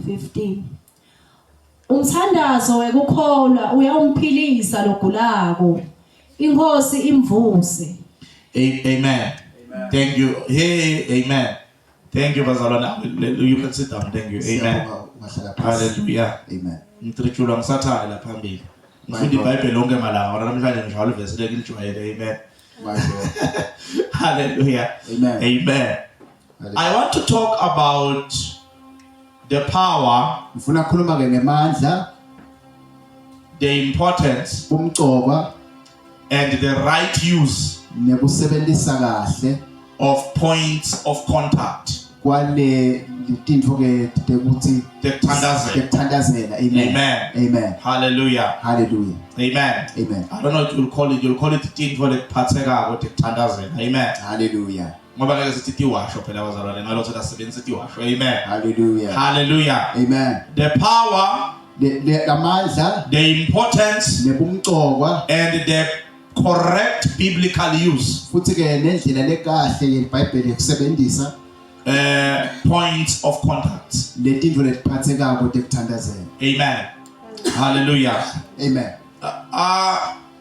15. Umthandazo wekukholwa uyawumphilisa logulako. Inkosi imvuse. Amen. Thank you. Hey, amen. Thank you, bazalwane. You can sit down. Thank you. Amen. Hallelujah. Amen. Ngitritshula ngisathane la phambili. Ngifunda iBhayibheli lonke malanga. Ora namhlanje ngishawula ivesi leki lijwayele. Amen. Hallelujah. Amen. Amen. I want to talk about the power, ngifuna ukukhuluma ke ngemandla, the importance, umcoba and the right use nekusebenzisa kahle of points of contact. kwale litintfo ke tekuthi Tekuthandazela. Amen. Amen. Amen. Hallelujah. Hallelujah. Amen. Amen. I don't know what you'll call it. You'll call it tintfo lekuphathekako tekuthandazela. Amen. Hallelujah. Ngoba ke sithi tiwasho phela bazalwane ngalotho lasebenzisa tiwasho. Amen. Hallelujah. Hallelujah. Amen. The power, Amandla the importance, nebumcoba and the correct biblical use futhi ke nendlela lekahle yeBhayibheli yokusebenzisa points of contact. letintfo letiphathekako tekuthandazela. Amen. Hallelujah. Amen.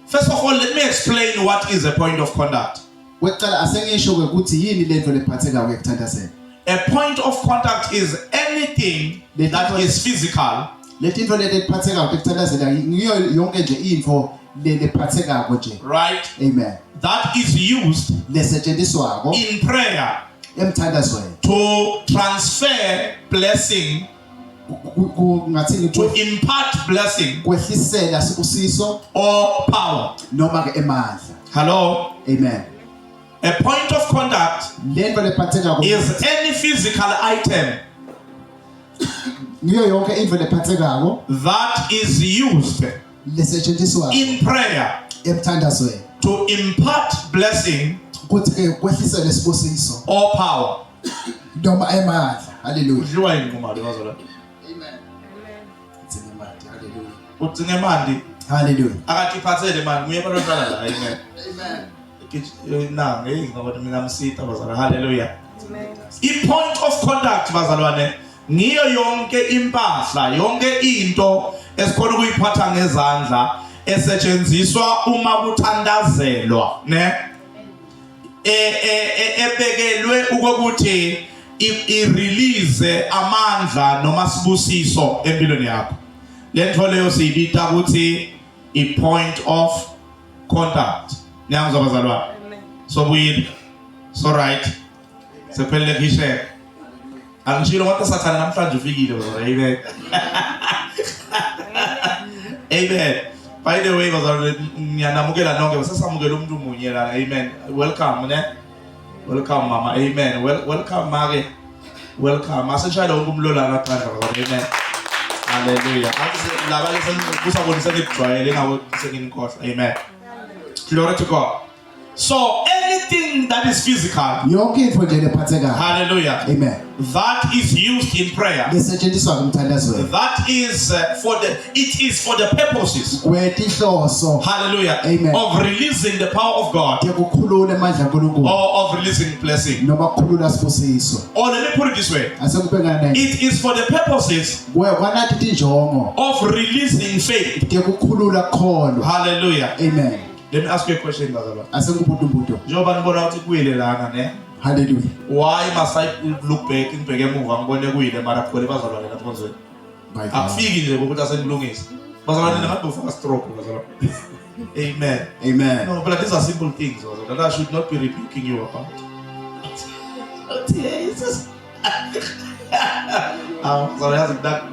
First of all, let me explain what is a point of contact. Weqala asengisho ukuthi yini lento lephathekako ekuthandazela. A point of contact is anything that is physical Letintfo letiphathekako tekuthandazela ngiyo yonke nje info lephathekako nje. right? Amen. That is used Lesetshenziswako in prayer emthandazweni to transfer blessing, ngathini to impart blessing kwehlisela sibusiso or power. noma ke emandla. Hello? Amen. A point of contact Lento lephathekako is any physical item ngiyo yonke info lephathekako that is used lesetshenziswako in prayer emthandazweni to impart blessing ukuthi ke kwehlisele sibusiso or power. noma emandla. Hallelujah. Udliwa yini kumali bazalwane? Amen. Hallelujah. Udzinge mandi Hallelujah. akathi iphathele mani nguye baloqala la. Amen. Amen. Na ngoba mina msitha bazalwane. Hallelujah. I-point of contact bazalwane ngiyo yonke impahla, yonke into esikhona ukuyiphatha ngezandla esetshenziswa uma kuthandazelwa, ne? Ebekelwe ukuthi i-release amandla noma sibusiso empilweni yakho. Lento leyo siyibita ukuthi i-point of contact. Niyangizwa bazalwane? So buyini. So right. Sephelele kishe. Angishilo ngoba sathana namhlanje ufikile bazalwane. Amen. Amen. By the way, ngiyanamukela nonke basasamukela umuntu munye la. Amen. Welcome, ne? Welcome mama. Amen. Welcome make. Welcome. Asishayela wonke umlola ngaphandle bazalwane. Amen. Hallelujah. Athi laba kusabonisa ngijwayele ngawo senginikhohlwa. Amen. Glory to God. So anything that is physical, yonke info nje lephathekako. hallelujah, Amen. that is used in prayer. Lesetshenziswa emthandazweni That is it is for the purposes, kwetinhloso. hallelujah, Amen. of releasing the power of God Yekukhulula amandla kaNkulunkulu or of releasing blessing. noma kukhulula sibusiso. Or let me put it this way. Asekubhekana nayo. It is for the purposes Kwanathi tinjongo of releasing faith. yekukhulula kholo. Hallelujah. Amen. Let me ask you a question, bazalwane. Asengikubuza umbuzo. Njengoba nibona ukuthi kuyile lana, ne? Hallelujah. Why must I look back ngibheke emuva ngibone kuyile mara kukhole bazalwane lapho nje? By God. Akufiki nje ukuthi asengilungisa. Bazalwane ngabe ufaka stroke bazalwane. Amen. Amen. No, but these are simple things that I should not be rebuking you about. Jesus. Sorry, that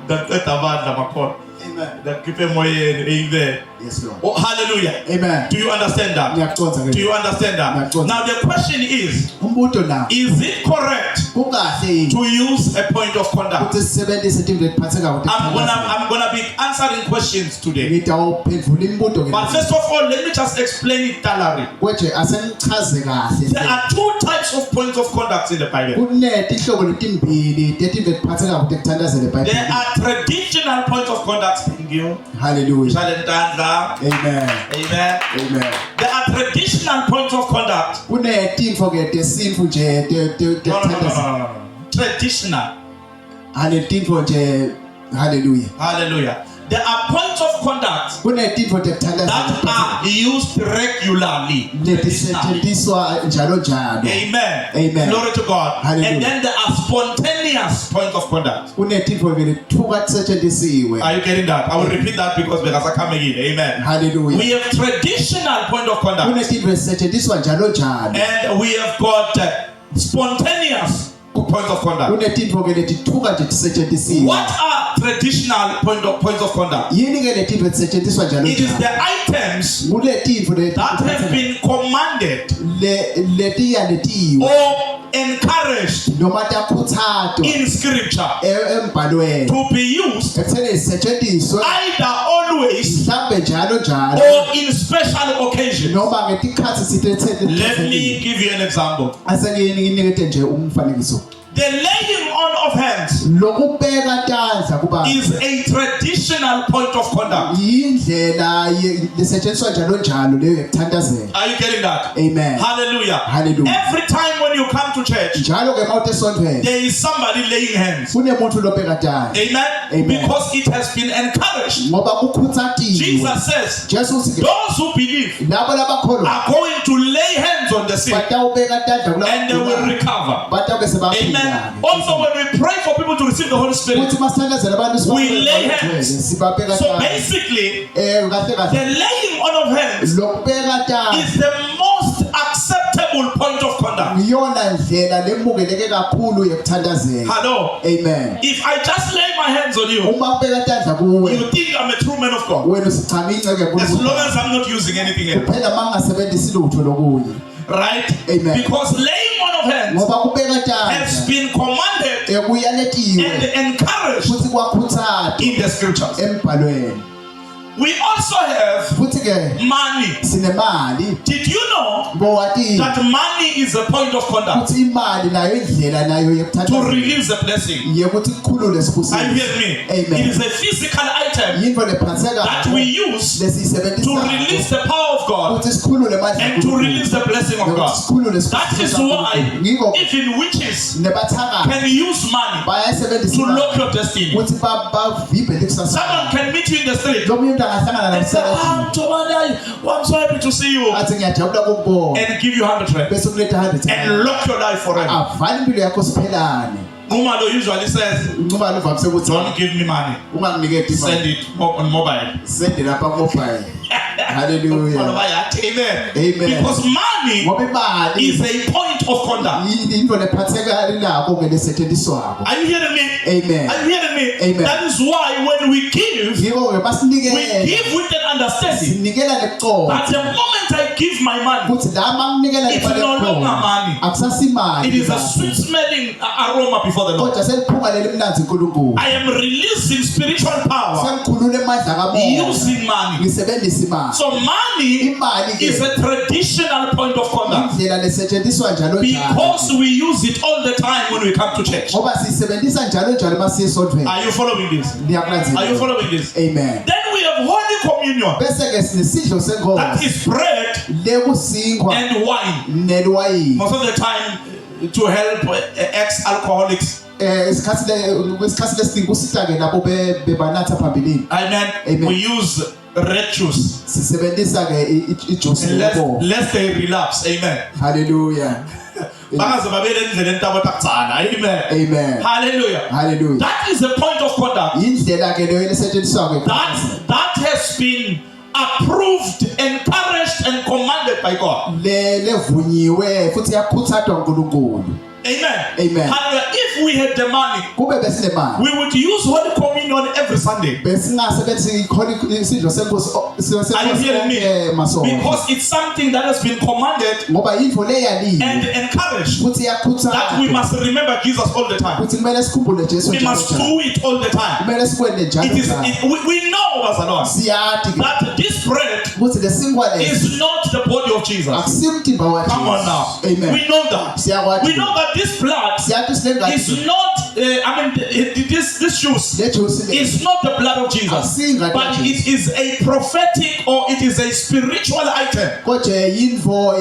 amandla makhona. Amen. Ngiphe moyeni. Amen. Yes, Lord. Oh, hallelujah. Amen. Do you understand that? Ngiyaqonda Do ke. you understand that? Ngiyaqonda. Now the question is Umbuzo la. it correct Kukahle yini to use a point of contact? ukuthi sisebenzise izinto lephathekako. I'm gonna be answering questions today. Ngidawuphendula imibuzo But ke. first of all, let me just explain it thoroughly. Kweje asengichaze kahle. There are two types of points of contact in the Bible. Kunetihlobo letimbili tetinto lephathekako tekuthandazela There eBhayibhelini. are traditional points of contact. Thank you. Hallelujah. Shalentandla. Amen. Amen. Amen. There are traditional points of contact. Kunetinto ke tesinfu nje No. Traditional. anetintfo nje hallelujah Hallelujah. There are points of conduct kunetintfo that tekuthandazela are used regularly. letisetshenziswa njalo njalo Amen. Amen. Glory to God. Hallelujah. And then there are spontaneous points of conduct. kunetintfo vele thuka tisetshenzisiwe Are you getting that? I will repeat that because coming in. Amen. hallelujah We have traditional point of conduct, kunetintfo ezisetshenziswa njalo njalo and we have got spontaneous points of conduct. kunetintfo ke letithuka nje tisetshenzisiwe What are traditional points of conduct? yini ke letintfo ezisetshenziswa njalo It is njalo the items kunetintfo that have been commanded letiyaletiwe or encouraged noma takhutsatwa in scripture embhalweni to be used ekutheni zisetshenziswe either always mhlambe njalo njalo or in special occasions. noma ngetikhathi Let me give you an example. asenginikete nje umfanekiso The laying on of hands lokubeka tandla kuba is a traditional point of conduct. yindlela lesetshenziswa njalo njalo leyo yekuthandazela Are you getting that? amen Hallelujah. Hallelujah. Every time when you come to church, njalo ke mawuthi esontweni there is somebody laying hands. kunemuntu lobeka tandla Amen? Amen. Because it has been encouraged. ngoba kukhutsatiwe Jesus says, Jesu uthi ke those who believe labo labakholwa are going to lay hands on the sick batawubeka tandla and they will recover. batawube sebaphila Amen. Also, when we pray for people to receive the Holy Spirit, futhi masithandazela abantu we lay hands. sibabeka So tandla basically, kahle the kahle laying on of hands lokubeka tandla is the most acceptable point of conduct. iyona ndlela lemukeleke kakhulu yekuthandazela Hello. amen If I just lay my hands on you, uma ubeka tandla kuwe you think I'm a true man of God. wena usichama inceke As long as I'm not using anything else. kuphela mangasebenzisi lutho lokunye Right? Amen. Because laying on of hands ngoba kubeka has tandla been commanded ekuyaletiwe and encouraged futhi kwakhutsatwa in the scriptures. embhalweni We also have futhi ke money. sinemali Did you know bowati that money is a point of conduct futhi imali nayo indlela nayo to yekuthandazela release a blessing? yekuthi kukhulule Are you sibusiso hearing me? Amen. It is a physical item yinto lephatheka that we use to lesiyisebenzisa release the power of God ukuthi sikhulule amandla and to release the blessing of God. sikhulule That is why ngiko even witches nebathaka can use money bayayisebenzisa to lock your destiny. ukuthi bavimbe lekusasa Someone can meet you in the street lo muntu angahlangana and say, namsakazi Tomanda, I'm so happy to see you, athi ngiyajabula ukukubona and give you 100 rand bese kuletha 100 and lock your life forever. avale impilo yakho siphelane Umalo usually says, uncuba luvamise ukuthi don't give me money, unganginiketi send imali it on mobile. sende lapha mobile hallelujah Amen. Amen. Because money ngoba imali is a point of conduct. into lephatheka lapho ke lesetshenziswako Are you hearing me? amen Are you hearing me? Amen. That is why when we give ngiko ke with basinikele an understanding sinikela leqoqo that the moment I give my money, ukuthi la manginikela it's imali no longer money. akusasimali It is a sweet smelling aroma before the Lord. kodwa seliphunga leli mnanzi uNkulunkulu I am releasing spiritual power sengikhulula emandla kamoya using money. ngisebenzisa imali So money imali ke is a traditional point of conduct indlela lesetshenziswa njalo because we use it all the time when we come to church. ngoba sisebenzisa njalo njalo masiye esontweni Are you following this? Are you niyakulandzela following this? amen Then we have Holy Communion. bese ke sinesidlo That senkosi is bread lekusinkwa and wine. nelwayini Most of the time to help ex-alcoholics. isikhathi lesiningi kusita ke labo bebanatha phambilini Amen. Amen. We use red juice sisebenzisa ke ijuice yebo lest they relapse. Amen. hallelujah Bangaze babele endleleni entabo takutsana. Amen. amen Hallelujah. hallelujah That is a point of conduct indlela ke leyo lesetshenziswa ke that has been approved, encouraged and commanded by God. levunyiwe futhi yakhuthadwa uNkulunkulu Amen. Amen. Hallelujah. If we had the money, kube besinemali we would use Holy Communion every Sunday. besingasebenzisi isidlo senkosi Are you hearing me? masonto Because it's something that has been commanded ngoba into leyaliwe and encouraged futhi that we yakhuthadwa must remember Jesus all the time. futhi kumele sikhumbule Jesu We must njalo do it all the time. kumele sikwenze njalo It is. njalo. We know, Bazalwane, siyathi ke that this bread ukuthi lesinkwa lesi is not the body of Jesus. akusimtimba wa Come on Jesu now. amen We know that. siyakwazi We know that this blood siyathi silengathi is not this juice le juice le is not the blood of Jesus, Akusinga but kaJesu. it is a prophetic or it is a spiritual item. kodwa yinvo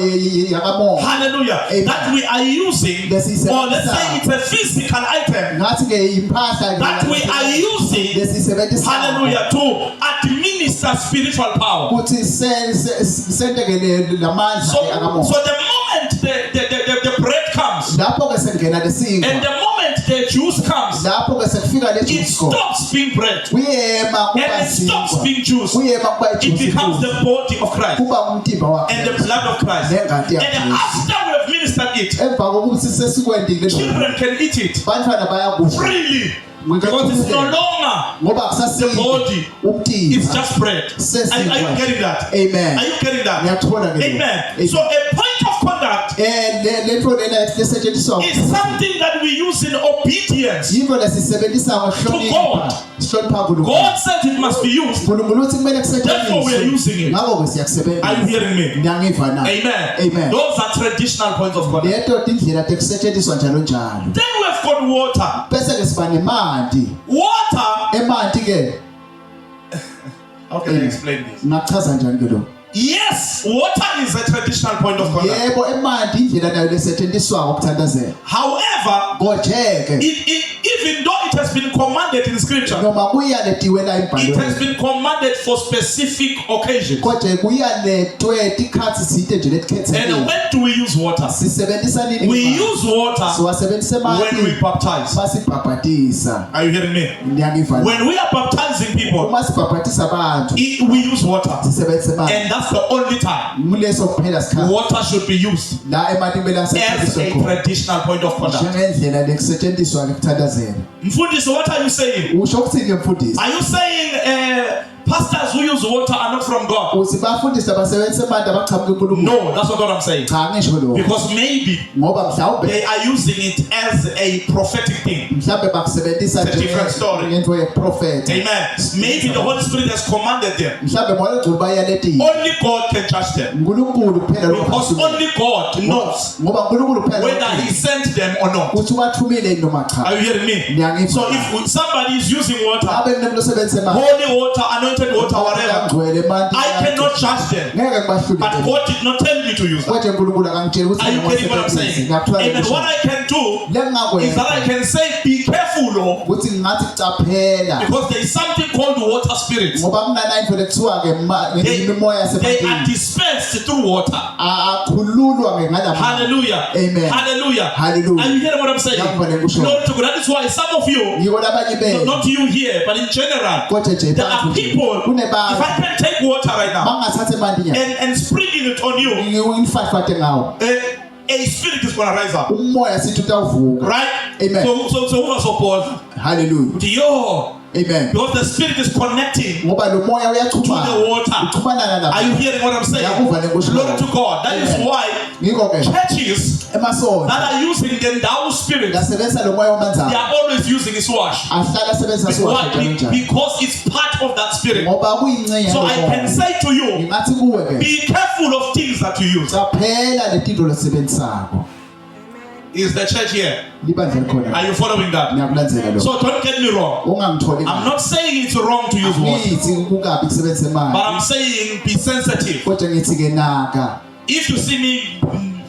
yakamoya Hallelujah. Amen. That we are using, Lesi or let's say sebenzisa. it's a physical item ngathi ke impahla that we are using, lesisebenzisa hallelujah, to administer spiritual power. ukuthi sentekele lamandla So akamoya the moment the bread comes, lapho ke sengena and lesinga the moment the juice comes, lapho ke sekufika le it juice ko stops being bread kuyema and it stops kuba being juice. kuyema kuba It ijuice becomes the body of Christ kuba umtimba and the wakhe blood of Christ. Nengadi And yakhe. after we have ministered it, emva kokuthi sesikwendile children can eat it bantwana bayakudla freely because it's no longer ngoba the akusasiyini body, umtimba it's just bread. Are you getting that? Amen. Are you getting that? Ngiyakuthola ke lokho. Amen. So a point of conduct lento lena lesetshenziswa is something that we use in obedience. yinto lesisebenzisa ngohlonipha sihlonipha uNkulunkulu God said it must be used. uNkulunkulu uthi kumele Therefore we are kusetshenziswe using it. ngakho ke Are you siyakusebenzisa hearing me? ngiyangiva na Amen. Amen. Those are traditional points of conduct. leto indlela tekusetshenziswa njalo njalo Then we have got water. bese ke siba nemanti Water. emanti ke How can I explain this? ngachaza njani ke lo Yes, water is a traditional point of conduct. yebo emanti indlela nayo lesetshenziswa ngokuthandazela However, kodwa even though it has been commanded in scripture, noma kuyaletiwe la it has embhalweni been commanded for specific occasions. kodwa kuyaletwe tikhathi site nje And letikhethekile when do we use water? sisebenzisa nini We imali? use water siwasebenzisa when we emanti baptize. basibhabhatisa Are you hearing me? ngiyangiva When we are baptizing people, uma sibhabhatisa abantu we use water. sisebenzisa emanti And that's the only time muleso kuphela sikhathi water should be used la emanti kumele as asetshenziswe a khona traditional point of conduct. njengendlela lekusetshenziswa ngekuthandazela Mfundisi, what are you saying? usho ukuthini ke mfundisi Are you saying pastors who use water are not from God? uthi bafundisi abasebenzisa emanti abaqhamuka kuNkulunkulu No, that's not what I'm saying. cha ngisho lokho Because maybe ngoba mhlawumbe they are using it as a prophetic thing. mhlawumbe bakusebenzisa It's a different story. ngento yeprofeti Amen. Maybe the Holy Spirit has commanded them. mhlawumbe moya ogculu bayaletiwe Only God can judge them. uNkulunkulu kuphela lo Because only God knows ngoba uNkulunkulu kuphela whether He sent them or not. uthi wathumile noma cha Are you hearing me? Ngiyangiva. So if somebody is using water, abe kunomuntu osebenzisa emanti holy water, anointed water, whatever, ngcwele emanti I cannot judge them. ngeke But ngibahlule God did not tell me to use that. kodwa uNkulunkulu akangitshela ukuthi Are you getting what I'm saying? Amen. What I can do is that I can say, be careful, oh, ukuthi ngathi kucaphela because there is something called water spirits. ngoba kunana into lekuthiwa ngemimoya They are yasemantini dispensed through water. akhululwa ngalamanti Hallelujah. Amen. Hallelujah. Hallelujah. Are you hearing what I'm saying? Ngiyakubona ngikusho. Glory to God. That is why some of you, ngiko labanye benu not you here, but in general, kodwa nje there are people, if kunebantu I can take water right now bangathatha emanti nyana and sprinkle it on you, ngifafate ngawo a spirit is going to rise up. umoya sithi utawuvuka Right? Amen. So who was opposed? hallelujah Yo. amen Because the spirit is connecting ngoba lo moya to uyachumana the water. uchumana Are you hearing what I'm saying? Ngiyakuzwa nenkusho. Glory to God. That is Amen. why ngiko ke churches emasonto that are using the Ndau spirit, lasebenzisa lo moya they wamanzana are always using his wash. ahlala asebenzisa siwahle Why? njalo Because it's part of that spirit. ngoba kuyingcenye So I can say to you, ngathi kuwe ke be careful of things that you use. qaphela letinto lesebenzisako Is the church here? libandla likhona Are you following that? ngiyakulandzela lo So don't get me wrong. ungangitholi I'm not saying it's wrong to use water, ngithi kungabi kusebenzisa but imali I'm saying be sensitive. kodwa ngithi ke naka If you see me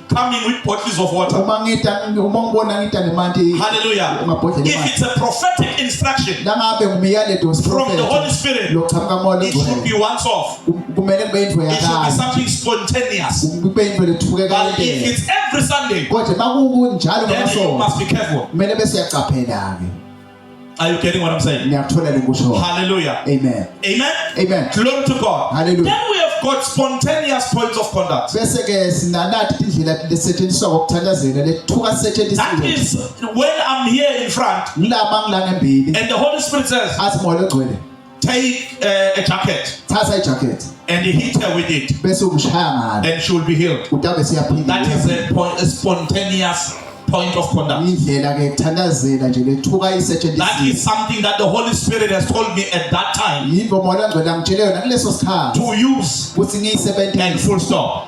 coming with bottles of water, uma ngibona ngita nemanti hallelujah. emabhodlela If it's a prophetic instruction langabe ngumyalezo from the Holy wesiprofeti Spirit, lochamuka moya it should be once off. kumele kube into It should be yakade something spontaneous. kube into lethuke But if kahle it's every Sunday, kodwa makunjalo then you ngamasonto must be careful. kumele bese uyaqaphela ke Are you getting what I'm saying? ngiyakuthola lenkusho Hallelujah. amen Amen. amen Glory to God. Hallelujah. Then we have got spontaneous points of conduct. bese ke sinanathi indlela lesetshenziswa ngokuthandazela lethuka That setshenziswa is when I'm here in front ngilaba ngilana embili and the Holy Spirit says, athi moya ogcwele take a jacket thatha ijacket and hit her with it bese umshaya ngalo and she will be healed. utabe siyaphila That is a spontaneous point of conduct. indlela ke kuthandazela nje lethuka That isetshenziswa is something that the Holy Spirit has told me at that time yinto moya ngcwele angitshele yona kuleso sikhathi to use ukuthi and ngiyisebenzise full stop.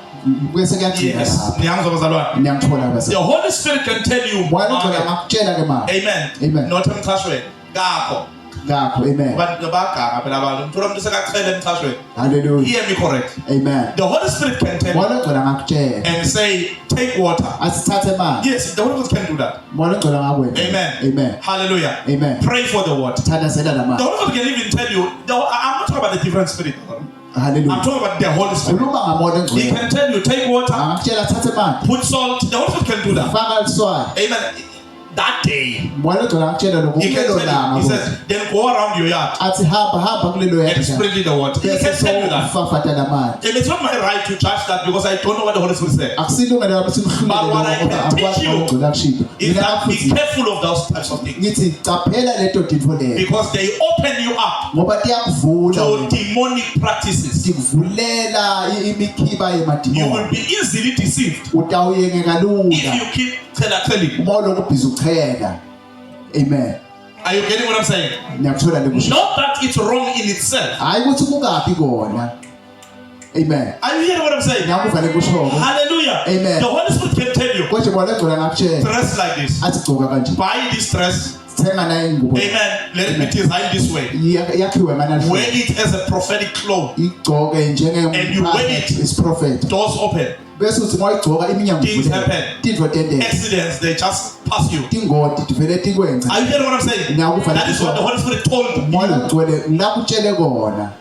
bese kuyagcina Yes. lapha Niyangizwa bazalwane? niyangithola bese The Holy Spirit can tell you. moya longcwele angakutshela ke manje Amen. Amen. Not emchashweni. Ngakho. ngakho amen Abantu baganga phela abantu. Umthola umuntu sekakuchela emchashweni. hallelujah Hear me correct. amen The Holy Spirit can tell moya you longcwele angakutshela and say, take water. asithathe manje Yes, the Holy Spirit can do that. moya longcwele angakwenza Amen. amen Hallelujah. amen Pray for the water. thathazela The lamanzi Holy Spirit can even tell you. I'm not talking about a different spirit. I'm hallelujah talking about the Holy Spirit. khuluma ngamoya He longcwele can tell you, take water, angakutshela thathe manje put salt. The Holy Spirit can do that. faka liswayi Amen. That day, moya longcwele angakutshela lokho he can kulelo tell you. langa He says, then go around your yard athi hamba kulelo and yadla sprinkle the water. He bese can tell you that. sowufafata lamanzi And it's not my right to judge that because I don't know what the Holy Spirit said. akusilungele lapho simhlulele But what I ngoba can teach akwazi you ukugcina kushilo Is mina that be ngafuthi careful of those types of things ngithi caphela leto tinto leto because they open you up ngoba tiyakuvula to demonic practices. tikuvulela imikhiba You yemadimoni will be easily deceived utawuyengeka if lula you keep telling. uma ulokhu ubhizi uchela amen Are you getting what I'm saying? ngiyakuthola lekusho Not that it's wrong in itself. hayi ukuthi kungaphi kona amen Are you hearing what I'm saying? ngiyakuva lekushoko Hallelujah. Amen. The Holy Spirit can tell you, konje bona legcola ngakutshela dress like this. athi gcoka kanje Buy this dress. thenga nayo ingubo Amen. Let it be designed this way. yakhiwe manalo Wear it as a prophetic cloth. igcoke And you wear it. isiprophet Doors open. bese uthi ngoyigcoka iminyango Things ivuleka. happen. Tintfo tenteka Accidents, they just pass you. tingoti tivele tikwenza Are you hearing what I'm saying? Ngiyakuzwa That is what the Holy Spirit told moya you. logcwele ngakutshele kona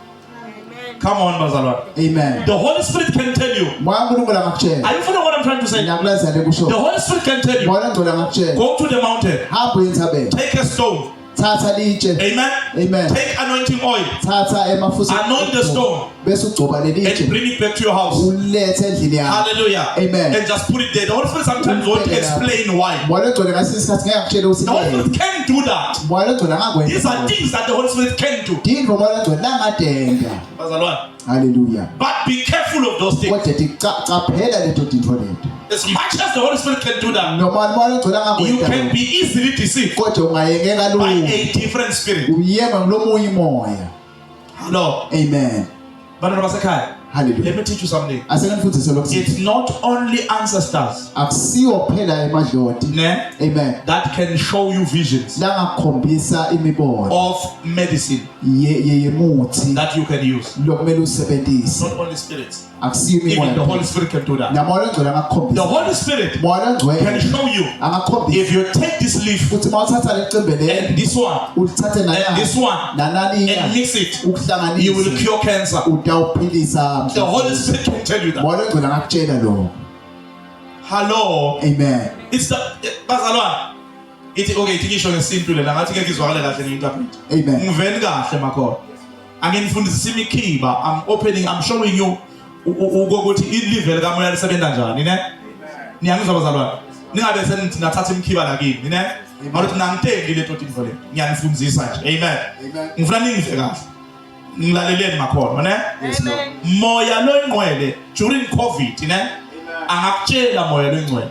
Come on, Bazalwan. amen The Holy Spirit can tell you. moya nkulunkulu angakutshela Are you following what I'm trying to say? ngiyakulazela The lekusho Holy Spirit can tell you. moya logcwele angakutshela Go to the mountain. hamba uyintabela Take a stone. thatha litshe Amen. amen Take anointing oil. thatha emafusa Anoint the stone bese ugcoba and lelitshe bring it back to your house. ulethe endlini yakho Hallelujah. Amen. And just put it there. The Holy Spirit sometimes won't explain why. moya logcwele ngasinye isikhathi ngeke akutshele ukuthi The Holy yena. Spirit can do that. moya logcwele These are angakwenza things that the Holy Spirit can do. tintfo moya logcwele langadenda Bazalwan. haleluya But be careful of those things. kodwa caphela leto tintfo leto As much as the Holy Spirit can do that, noma moya logcwele you can angakwenza be easily deceived kodwa ungayengeka by lula a different spirit. uyema kulomunye umoya Hello. amen Bantwana basekhaya, haleluya let me teach you something. asenganifundise lokho It's not only ancestors akusiwo phela emadloti ne, amen that can show you visions langakhombisa imibono of medicine yemuthi that you can use. lokumele usebenzise Not only spirits. akusiyo Even the imimoya Holy Spirit can do that. namoya longcwele The angakukhombisa Holy Spirit moya can longcwele show you angakukhombisa if you take this leaf ukuthi uma uthatha lecembe and lelo this one ulithathe and this one nananiya and mix it, you will ukuhlanganisa cure cancer. utawuphilisa The Holy Spirit can tell you that. moya longcwele angakutshela lokho Hello. amen It's the bazalwane. Ithi okay ngisho ngesintu lena ngathi ngeke izwakale kahle ngeinterpret. amen Ngiveni kahle makho. Anginifundisisa imikhiba. I'm showing you ukuthi ilive likamoya lisebenza njani, ne? Niyangizwa bazalwane. Ningabe senithi nathatha imikhiba la kini, ne? Manje nangitendi le toti ngivole. Ngiyanifundisa nje. Amen. Amen. Ngifuna ningizwe kahle. Ngilaleleni makhono, ne? Amen. Moya loyingcwele during COVID, ne? Angakutshela moya loyingcwele.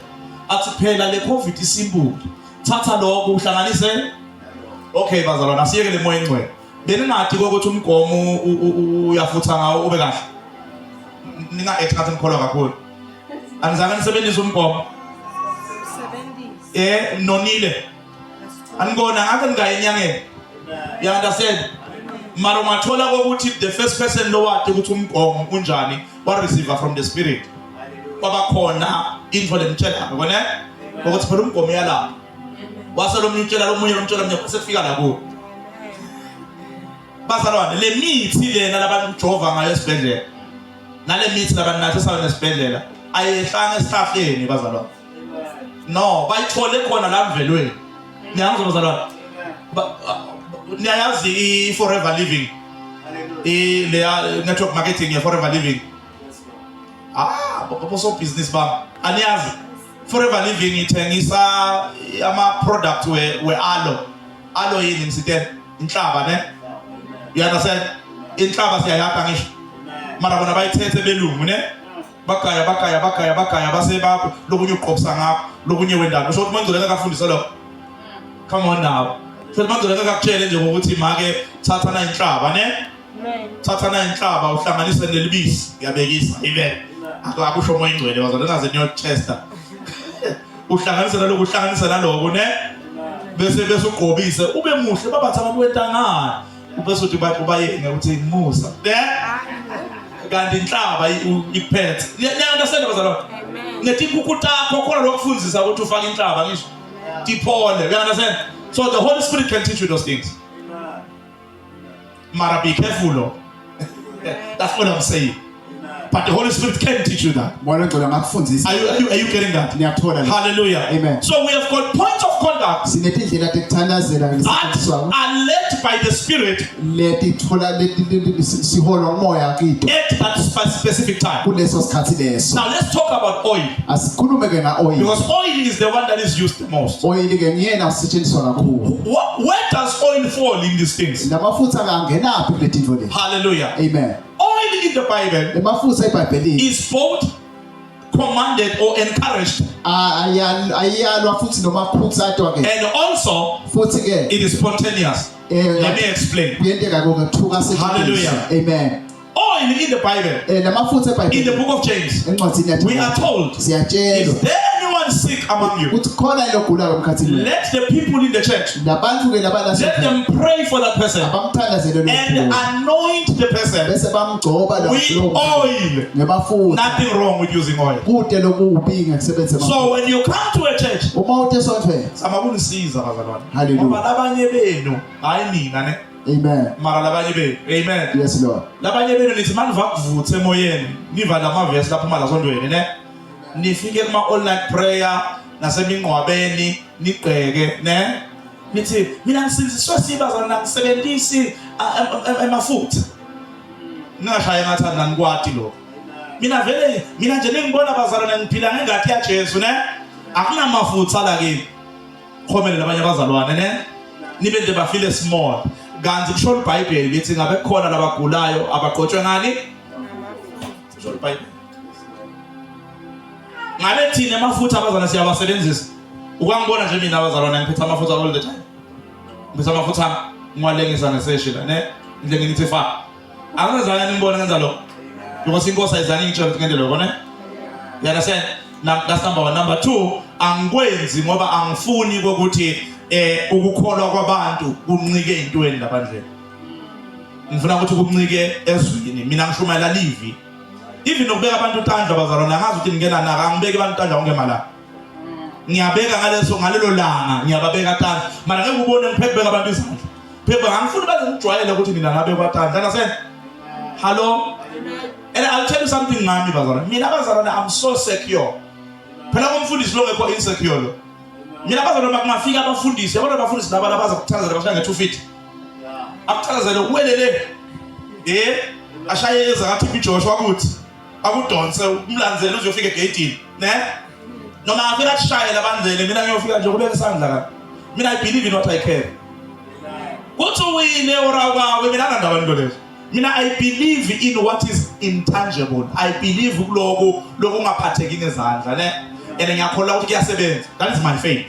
Athi phela le COVID isimbulo. Thatha lokho uhlanganise. Okay bazalwane, asiyeke le moya ingcwele. Beningathi ukuthi umgomo uyafutha ngawo ube kahle. Ninga ethatha ngikholwa kakhulu. Anizange nisebenzise umgomo. Nonile. Angikona ngake ngaye enyangeni. You understand? Mara mathola ukuthi the first person lo wathi ukuthi umgomo unjani wa receiver from the spirit. Kwaba khona info lemtshela ngone ukuthi phela umgomo yalapha. Wase lo mtshela lo munye sekufika la kuwo. Bazalwane le mithi lena labantu jova ngayo esibhedlela. Nale mithi labantu nathi sawe esibhedlela ayehlanga esihlahleni bazalwane. No, bayithole khona la mvelweni. Niyangizwa bazalwane? Niyayazi I Forever Living. Le network marketing ye Forever Living. Boso business bam. Aniyazi Forever Living ithengisa ama product we aloe. Aloe yini ngisithe inhlaba ne? You understand? Inhlaba siyayapha ngisho. Mara bona bayithethe belungu ne? Bakaya base bapho lokunye uqhobsa ngapho lokunye wendalo. Usho ukuthi manje akafundisa lokho. Come on now. Phela manje akakutshela nje ukuthi make thatha na inhlaba ne? Thatha na inhlaba uhlanganise nelibisi uyabekisa. Amen. akusho umoya ingcwele bazalwane ngaze niyochester uhlanganisa naloko uhlanganisa naloko ne bese uqhobise ube muhle babathi abantu wentangana bese uthi bayenge ukuthi Musa kanti inhlaba ikuphethe niyaunderstand bazalwane nethi ukutakho khona lokufundzisa ukuthi ufake inhlaba ngisho tiphole you understand so the Holy Spirit can teach you those things mara be careful that's what I'm saying but the Holy Spirit can teach you that are you getting that hallelujah amen so we have got points of conduct that are led by the Spirit at that specific time. Now let's talk about oil because oil is the one that is used the most. Where does oil fall in these things? Hallelujah. Amen. Oil in the Bible is both commanded or encouraged and also it is spontaneous. Let me explain. Hallelujah. Amen. Oil in the Bible, in the book of James, we are told, is there anyone sick among you? Let the people in the church, let them pray for that person and anoint the person with oil. Nothing wrong with using oil. So when you come to a church, hallelujah. Amen. Amen. Yes, Lord. Labanye benu nithi manivakuvuthe emoyeni niva lamavesi lapha emalazondweni ne nifike kuma all night prayer nasemingcwabeni nigqeke ne nithi mina ngisiziswe sibazana ngisebenzisi emafutha ningashaya ngathi nanikwati lo mina nje ningibona bazalwane ngiphila ngengathi ya Jesu ne akunamafutha la kimi khomele labanye abazalwane ne nibe nje bafile small kanti kusho iBhayibheli lithi ngabe khona labagulayo abaqotshwe ngani kusho iBhayibheli ngabe thina amafutha abazalwane siyabasebenzisa ukangibona nje mina abazalwane ngiphethe amafutha all the time ngiphethe amafutha ngwalengisa ngeseshila ne nje ngithi fa angazange ngimbone ngenza lo because inkosi ayizange ngitsho ukuthi ngende lokho ne you understand that's number 1. Number 2 angikwenzi ngoba angifuni ukuthi ukukholwa kwabantu kuncike intweni laphandle ngifuna ukuthi kuncike ezwini mina ngishumayela livi even ukubeka abantu tandla bazalwana ngazi ukuthi ngingena naka angibeki abantu tandla onke mala ngiyabeka ngalelo langa ngiyababeka tandla mara ngeke ubone ngiphethe beka abantu izandla phepha ngifuna baze ngijwayele ukuthi mina ngabe kwatandla understand hello and I'll tell you something ngami bazalwana mina bazalwana I'm so secure phela kumfundisi lo ngekho insecure lo mina bazalwana makungafika abafundisi yabona abafundisi laba labaza kuthazela bashaya nge2 feet akuthazela uwelele ashaye ezathi uJoshua ukuthi akudonse umlandzele uzofika egateini ne noma afika ashaya labandzele mina ngiyofika nje kubeka isandla ka mina I believe in what I care kuthi wine orakwawe mina ngandaba into lezo mina I believe in what is intangible I believe kuloko lokungaphatheki ngezandla ne and ngiyakholwa ukuthi kuyasebenza that is my faith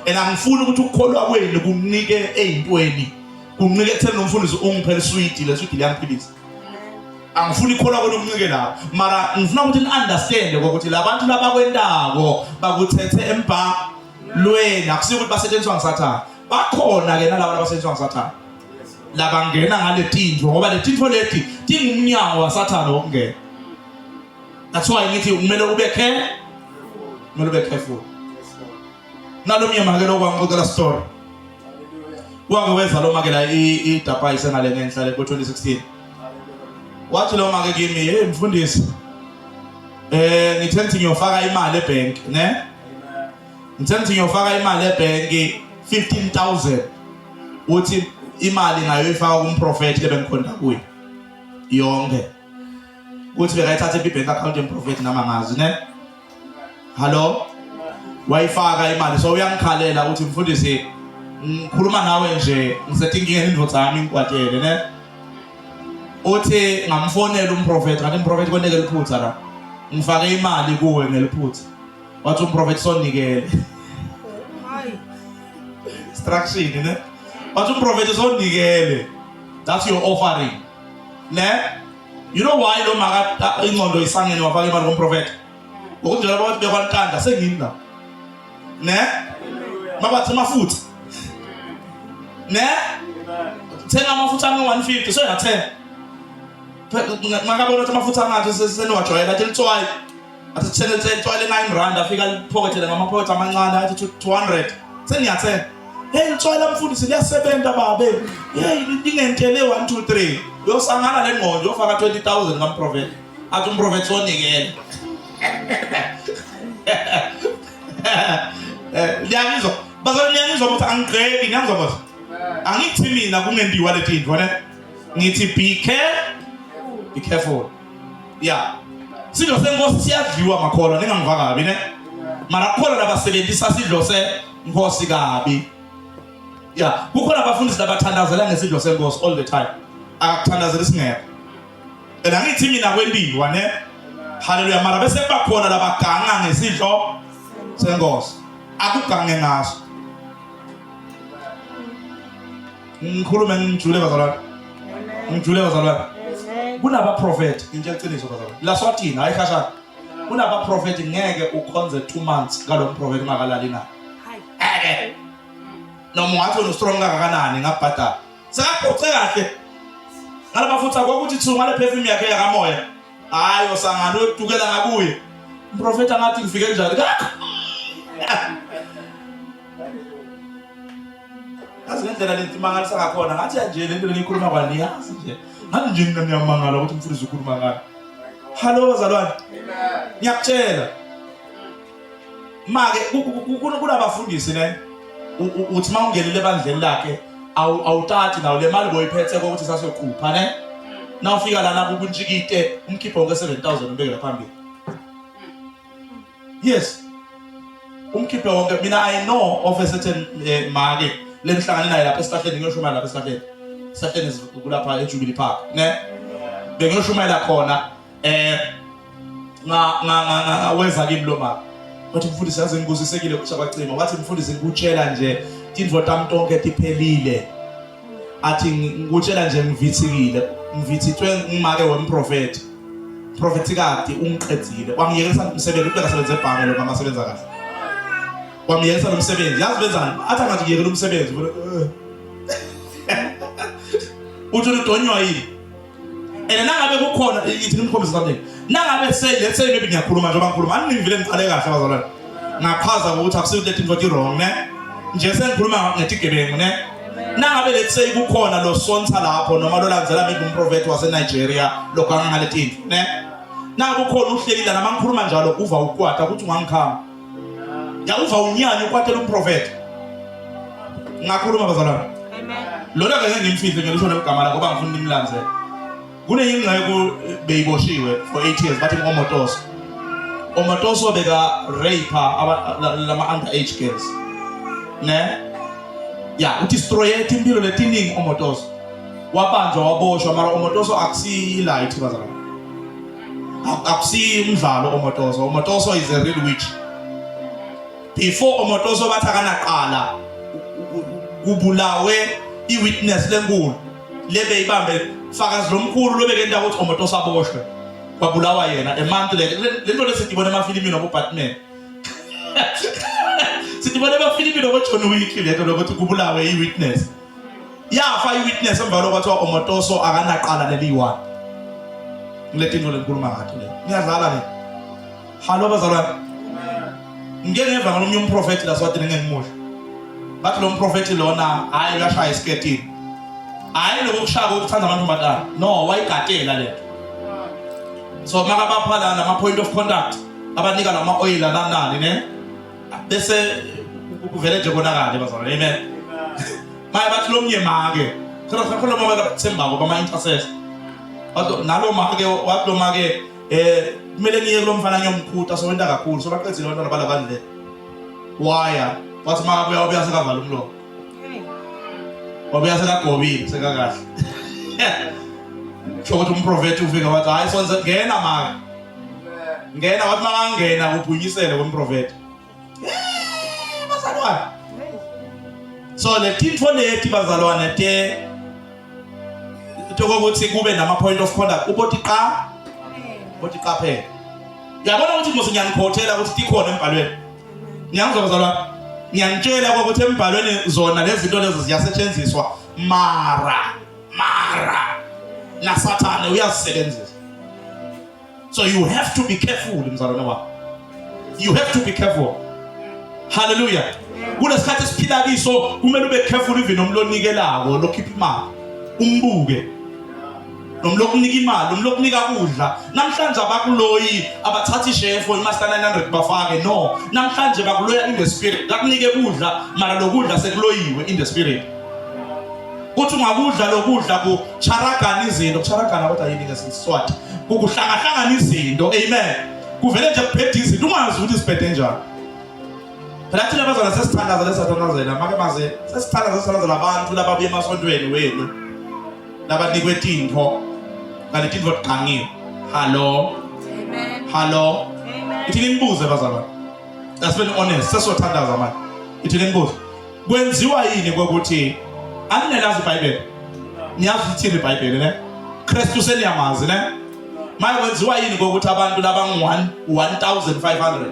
and angifuni ukuthi ukukholwa kwenu kunike ezintweni kunike ekutheni nomfundisi ungiphele sweet le sweet liyangiphilisa angifuni ukukholwa kwenu kunike lapho mara ngifuna ukuthi ni understand ukuthi labantu labakwendako bakuthethe embhalweni akusiko ukuthi basetshenziswa ngesathana bakhona ke nalabo abasetshenziswa ngesathana labangena ngale tintfo ngoba le tintfo leti tingumnyango wasathana wokungena that's why ngithi kumele ube careful nalo myema ke lokwangicela story kwake weza lo makela idapa isengale ngenhla le ko2016 wathi lo make kimi hey mfundisi ngithenthi ngiyofaka imali ebank ne ngithenthi ngiyofaka imali ebank 15,000 uthi imali ngayo ifaka kumprofeti lebengikhonda kuye yonke uthi bekayithatha ebank account yemprofeti nama ngazi ne hello wayifaka imali so uyangikhalela uthi mfundisi ngikhuluma nawe nje ngisetingingeni indvodza yami inkwatele ne uthi ngamfonela umprofeti kanti umprofeti koneke liphutha la ngifake imali kuwe ngeliphutha wathi umprofeti sonikele instruction ne wathi umprofeti sonikele that's your offering ne You know why lo maka ingqondo isangene wafaka imali komprofeti? Ukuthi njengoba bathi bekwantanda sengini la. Ne? Mabathi amafutha. Ne? Thenga amafutha angu-150 so uyathenga. Ngakabona ukuthi amafutha manje senowajwayela athi litswayi. Athi thele litswayi le-R9 afika liphokethele ngamaphokethe amancane athi 200. Seniyathenga. Hey litswayi lamfundisi liyasebenza babe. Hey lingentele 1 2 3. Uyosangana le ngqondo uyofaka 20,000 kamprofeti. Athi umprofeti sonikele. Liyangizwa. Bazalwane liyangizwa ukuthi angigqeki ngiyangizwa boss. Angithi mina kungendiwa letinto ne? Ngithi be careful. Yeah. Sidlo senkosi siyadliwa makholwa ningangiva kabi ne? Mara kukhona labasebenzisa sidlo senkosi kabi. Yeah, kukhona abafundisi labathandazela ngesidlo senkosi all the time. Akuthandazela isingekho. Angithi mina kwendiwa ne? Hallelujah. Mara bese bakhona labaganga ngesidlo senkosi. Akugange ngaso. Ngikhulume ngijule bazalwane. Ngijule bazalwane. Kunaba prophet ngitshela iqiniso bazalwane. La swathina ayikhashana. Kunaba prophet ngeke ukhonze 2 months ngalo prophet ungakalali na. Hayi. Noma ungathi uno strong kangakanani ngabhadala. Sekaphoxe kahle. Ngalabafutha ukuthi thunga le perfume yakhe yakamoya. Hayi osangana uyotukela ngakuye. Umprofeti angathi ngifike njani? Azingendlela lenti mangalisa ngakhona ngathi nje lento lenikhuluma kwani yazi nje. Ngathi nje mina ngiyamangala ukuthi umfundisi ukhuluma ngani. Hallo bazalwane. Ngiyakutshela. Make kunabafundisi ne. Uthi mawungelile ebandleni lakhe awuthathi nawo le mali boyiphethe ukuthi sasokhupha ne. Nawufika lana kubunjikite umkhipho wonke 7,000 ubekela phambili. Yes. Umkhipho wonke mina I know of a certain mali lenhlangane naye lapha esihlahleni ngiyoshumayela lapha esihlahleni. Esihlahleni kulapha eJubilee Park ne. Bengiyoshumayela khona weza kimi lo mama. Wathi mfundisi yazi ngibuzisekile ukuthi abacima. Wathi mfundisi ngikutshela nje tindvo tami tonke tiphelile. Athi ngikutshela nje ngivithithwe ngimake wemprofeti. Prophet kade ungiqedzile. Wangiyekela umsebenzi ukuthi akasebenze ebhange lo mama sebenza kahle. Wamiyekela umsebenzi. Yazi benzani? Athi angathi ngiyekela umsebenzi. Uthi udonywa yini? Nangabe kukhona ithi ngimkhombisa something. Nangabe let's say maybe ngiyakhuluma njengoba ngikhuluma. Angivile ngiqale kahle bazalwane. Ngaphaza ukuthi akusiyo lethe into wrong ne. Nje sengikhuluma ngetigebengu ne. Nangabe let's say kukhona lo sonta lapho noma lo landzela maybe umprofeti wase Nigeria lokho angangalethi into ne. Nangabe kukhona uhlelile nama ngikhuluma njalo uva ukwata ukuthi ungangikhama. Ya uva unyanya ukwatela umprofeti. Ngakhuluma bazalwane. Amen. Lona ke ngimfihle ngelisho negama la ngoba ngifuna nimlanze. Kune ingqeko beyiboshiwe for 8 years bathi ngoMotoso. Omotoso beka rape lama underage girls. Ne? Ya, udestroye impilo letiningi oMotoso. Wabanjwa waboshwa mara oMotoso akusi light bazalwane. Akusi umdlalo oMotoso. oMotoso is a real witch. Before oMotoso bathi akanaqala kubulawe iwitness lenkulu lebe ibambe fakazi lomkhulu lobeke indawo ukuthi oMotoso aboshwe kwabulawa yena a month later lento lesitibona emafilimi nobo Batman sitibona emafilimi nobo John Wick lento lokuthi kubulawe iwitness yafa iwitness emva lokwathi oMotoso akanaqala leli1 ngiletinto lenkuluma ngathi le ngiyadlala ne hallo bazalwane ngeke ngeva ngolunye umprofeti la swathi ngengimusha bathi lo mprofeti lona hayi uyashaya isketini hayi lokushaka ukuthanda abantu badala no wayigatela lento so makabaphala nama point of contact abanika lama oil nanani ne bese kuvele nje konakala bazalwane amen manje bathi lo mnyema ke khona mama kaThemba ngoba ama intercessor bathi nalo make wathi lo make kumele niye kulomfana ngiyomkhutha so wenta kakhulu so baqedzile abantwana balabandle waya wathi makabuya ubuya sekavala umlomo wabuya sekagobile sekakahle shokuthi umprofeti ufika wathi hayi sonze ngena maka ngena wathi makangena ubhunyisele komprofeti bazalwane so le tinto leti bazalwane te kokuthi kube nama point of contact ubothi qaphela yabona ukuthi mose ngiyanikhothela ukuthi tikhona embhalweni ngiyangizwa bazalwane ngiyanitshela ukuthi embhalweni zona lezi zinto lezi ziyasetshenziswa mara na Satan uyazisebenzisa. So you have to be careful mzalwane wami. You have to be careful. Hallelujah. Kulesikhathi esiphila kiso kumele ube careful even nomlonikelako lokhipha imali. Umbuke. Nomlokunika imali, nomlokunika kudla. Namhlanje abakuloyi abathatha ishefo imaster 900 bafake no. Namhlanje bakuloya in the spirit. Bakunike kudla mara lokudla sekuloyiwe in the spirit. Uthi ungakudla lokudla kucharagana izinto, kucharagana kodwa yini ngeSiswati. Kukuhlangana izinto. Amen. Kuvele nje kuphethe izinto ungazi ukuthi siphethe njani. Phela thina bazana sesithandaza lesathandazela make maze sesithandaza labantu lababuye emasontweni wenu. Labanikwe tinto. Kanti tinto qangiwe. Hello. Amen. Hello. Amen. Ithi ngimbuze bazana. That's being honest. Sesothandaza manje. Ithi ngimbuze. Kwenziwa yini ukuthi aninelazi iBhayibheli? Niyazi ukuthi iBhayibheli ne? Kristu seniyamazi ne? Manje kwenziwa yini ukuthi abantu labangu 1500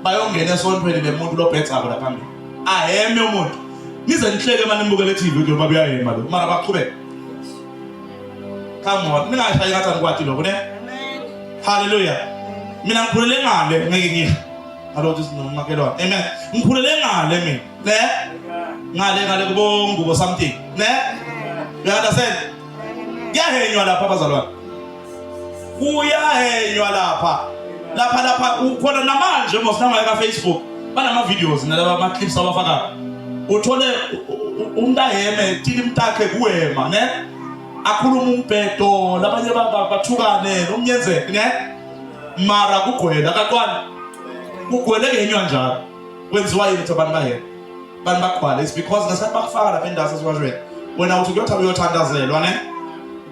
bayongena esontweni lemuntu lobhetsako la phambili? Aheme umuntu. Nize nihleke manje nibukele TV ukuthi babuyahema lo. Mara baqhubeka. Come on. Mina ngishaye ngathi angikwati lokho ne? Amen. Hallelujah. Mina ngikhulele ngale ngeke ngiye. Alothi sinomakelwane. Amen. Ngikhulele ngale mina. Ne? Ngale kubongubo something. Ne? You understand? Kuyahenywa lapha bazalwane. Kuyahenywa lapha. Lapha ukhona namanje mosnanga ka Facebook. Banama videos nalaba ama clips abafaka. Uthole umuntu aheme tili mtakhe kuwema, ne? Akhuluma umbhedo labanye bathukane nomnyenzeke, ne? Mara kugwela kakwani. Kugweleke henywa njalo. Kwenziwa yini ukuthi abantu baheme? Bantu bakhwala. It's because ngasathi bakufaka lapha endasa siwajweni. Wena uthi uyothandazelwa, ne?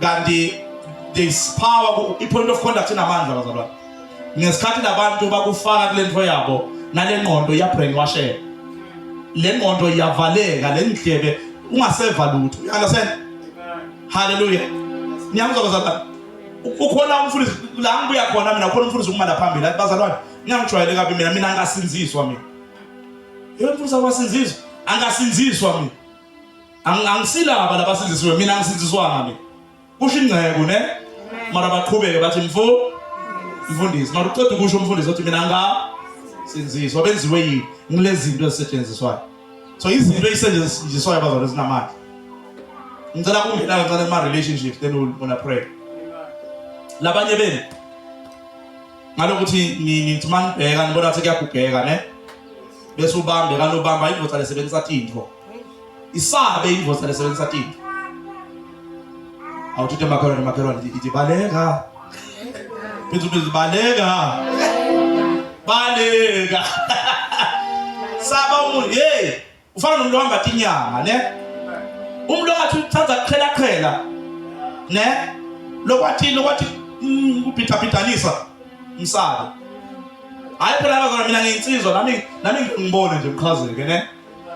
Kanti this power i-point of contact inamandla bazalwane. Ngesikhathi labantu bakufaka kule nto yabo nale ngqondo iya brainwasheka. Le ngqondo iyavaleka, le ndlebe ungaseva lutho. You understand? Hallelujah. Ngiyamuzwa bazalwane. Ukhona umfundisi la ngibuya khona mina ukhona umfundisi ukuma la phambili. Bazalwane, ngiyangijwayele kabi mina angasinziswa mina. Umfundisi wasinziswa, angasinziswa mina. Angisilaba labasinzisiwe mina angisinziswanga mina. Kusho ingcebo ne? Mara baqhubeke bathi mfundisi. Mara uqeda ukusho umfundisi uthi mina sinziswa benziwe yini ngilezi zinto ezisetshenziswayo. So izinto ezisetshenziswayo bazalwane zinamandla. Ngicela kungena kancane ema relationships then una pray. Labanye beni ngalokuthi nithi manibheka nibona ukuthi kuyagugeka ne? Bese ubambe kanobamba indvodza lesebenzisa tinto. Isabe indvodza lesebenzisa tinto. Awuthi makhelwane ithi baleka. Phezulu baleka. Saba umuntu ufana nomuntu ohamba inyanga ne? Umuntu ongathi uthatha qhela ne? Lokwathi kupitaphitanisa umsaba. Hayi phela bazona mina ngiyinsizwa nami ngibone nje uqhazeke ne?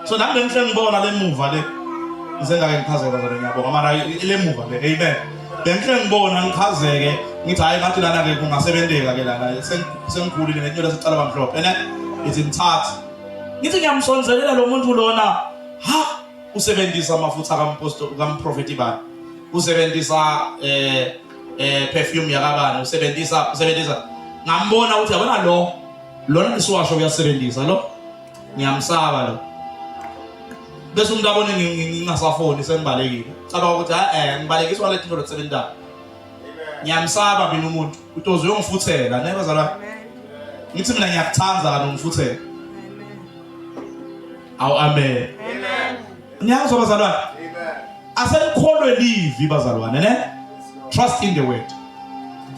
So nami ngihle ngibona lemuva le. Ngizengake ngiqhazeke bazona ngiyabonga mara le muva le. Amen. Bengihle ngibona ngiqhazeke ngithi hayi ngathi lana ke kungasebenzeka ke lana sengikhulile nenyola sicala bamhlophe ne? Ithi ngithatha. Ngithi ngiyamsonzelela lo muntu lona usebenzisa amafutha kamprofeti bani? Usebenzisa perfume yakabani? Usebenzisa ngambona ukuthi yabona lona nisiwasho kuyasebenzisa lo. Ngiyamsaba lo. Bese umuntu abone ngingasafoni sengibalekile. Caba ukuthi ngibalekiswa lethi into lokusebenza. Ngiyamsaba mina umuntu. Utozo uyongifuthela ne bazalwane. Ngithi mina ngiyakuthanza kanongifuthe. Amen. Amen. Ngiyangizwa bazalwane. Amen. Asenikholwe livi bazalwane ne? Trust in the word.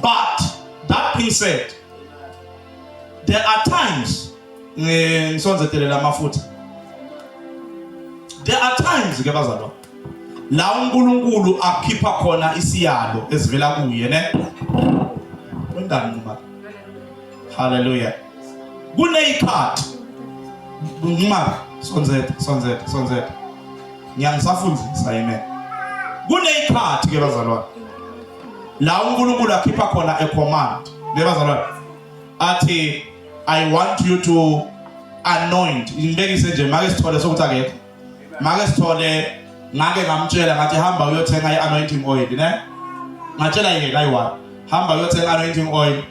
But that being said, there are times ngisonzetelela amafutha. There are times ke bazalwane la uNkulunkulu akhipha khona isiyalo esivela kuye ne? Wendani ngima. Hallelujah. Kuneyikhathi ngima sonzeta. Ngiyangisafundisa amen. Kuneyikhathi ke bazalwane la uNkulunkulu akhipha khona a command nebazalwane athi I want you to anoint ngibekise nje make sithole sokuthi akekho make sithole ngake ngamtshela ngathi hamba uyothenga i-anointing oil ne ngatshela yeke kayi-1 hamba uyothenga anointing oil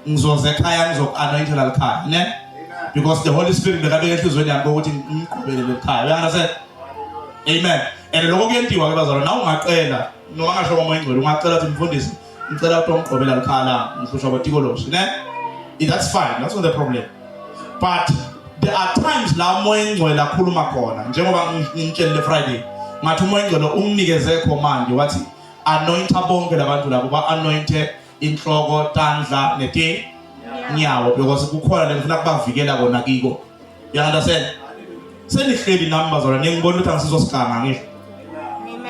ngizoze ekhaya ngizoku-anointela likhaya ne because the Holy Spirit bekabeka enhlizweni yami ukuthi ngiqhubelele ekhaya uyangasethi amen and lokho kuyentiwa ke bazalwane na ungacela noma ngasho komoya ingcwele ungacela ukuthi mfundisi ngicela ukuthi ungiqhubela likhaya la ngihlushwa kwetikoloshi ne that's fine, that's not the problem. But there are times la moya ingcwele akhuluma khona njengoba ngitshele Friday ngathi umoya ingcwele unginikeze command wathi anointa bonke labantu labo ba anointe inhloko tandla neti nyawo because kukhona lengifuna kubavikela kona kiko. You understand? Senihleli nami bazalwane ngibona ukuthi angisizosiganga ngisho.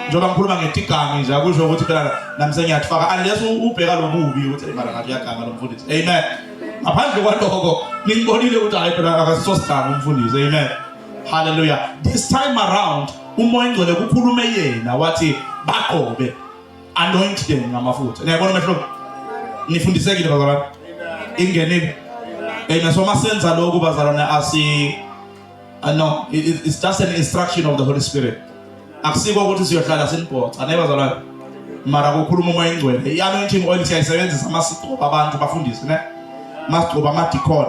Njoba ngikhuluma ngetiganga nje akusho ukuthi phela nami sengiyafaka unless ubheka lobubi ukuthi mara ngathi uyaganga lo mfundisi. Amen. Ngaphandle kwaloko ningibonile ukuthi hayi phela akasisosiganga umfundisi. Amen. Hallelujah. This time around umoya ingcwele kukhulume yena wathi baqobe anoint them ngamafutha. Niyabona mehlo nifundisekile bazalwane. Ingenile. Amen. So masenza lokho bazalwane asi no, it's just an instruction of the Holy Spirit. Akusiko ukuthi siyohlala sinibhoxa nebazalwane. Mara kukhuluma umoya ingcwele. I-anointing oil siyayisebenzisa masigcoba abantu bafundisi ne. Masigcoba amadikon.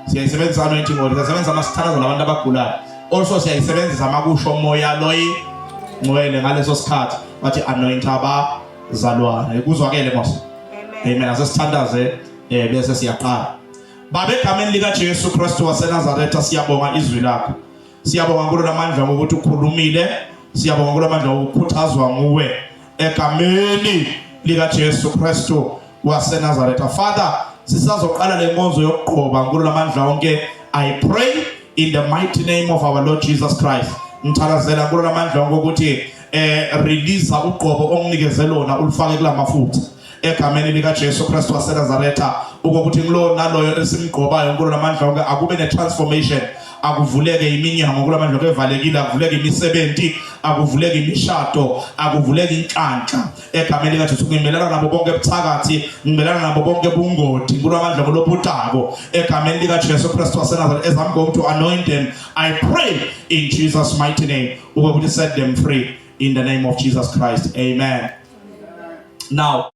Siyayisebenzisa anointing oil. Siyasebenzisa masithakaza labantu abagulayo. Also siyayisebenzisa makusho umoya loyi ngcwele ngaleso sikhathi bathi anoint abazalwane. Kuzwakele mos. Amen. Asesithandaze bese siyaqala. Babe egameni lika Jesu Kristu waseNazaretha siyabonga izwi lakho. Siyabonga nkulu amandla ngokuthi ukhulumile. Siyabonga nkulu amandla ngokukhuthazwa nguwe egameni lika Jesu Kristu waseNazaretha. Father, sisazoqala lenkonzo yokuqhoba nkulu amandla onke. I pray in the mighty name of our Lord Jesus Christ. Ngithalazela nkulu amandla onke ukuthi release uqhobo onginikeze lona ulifake kulamafutha. Egameni lika Jesu Kristu waseNazaretha ukuthi ngilo naloyo esimgqobayo nkulu namandla onke akube ne transformation, akuvuleke iminyango nkulu amandla onke evalekile, akuvuleke imisebenzi, akuvuleke imishado, akuvuleke inhlanhla. Egameni lika Jesu ngimelana nabo bonke ebuthakathi, ngimelana nabo bonke ubungoti nkulu amandla olobutako. Egameni lika Jesu Kristu waseNazaretha, as I'm going to anoint them, I pray in Jesus mighty name ukuthi set them free in the name of Jesus Christ. Amen. Now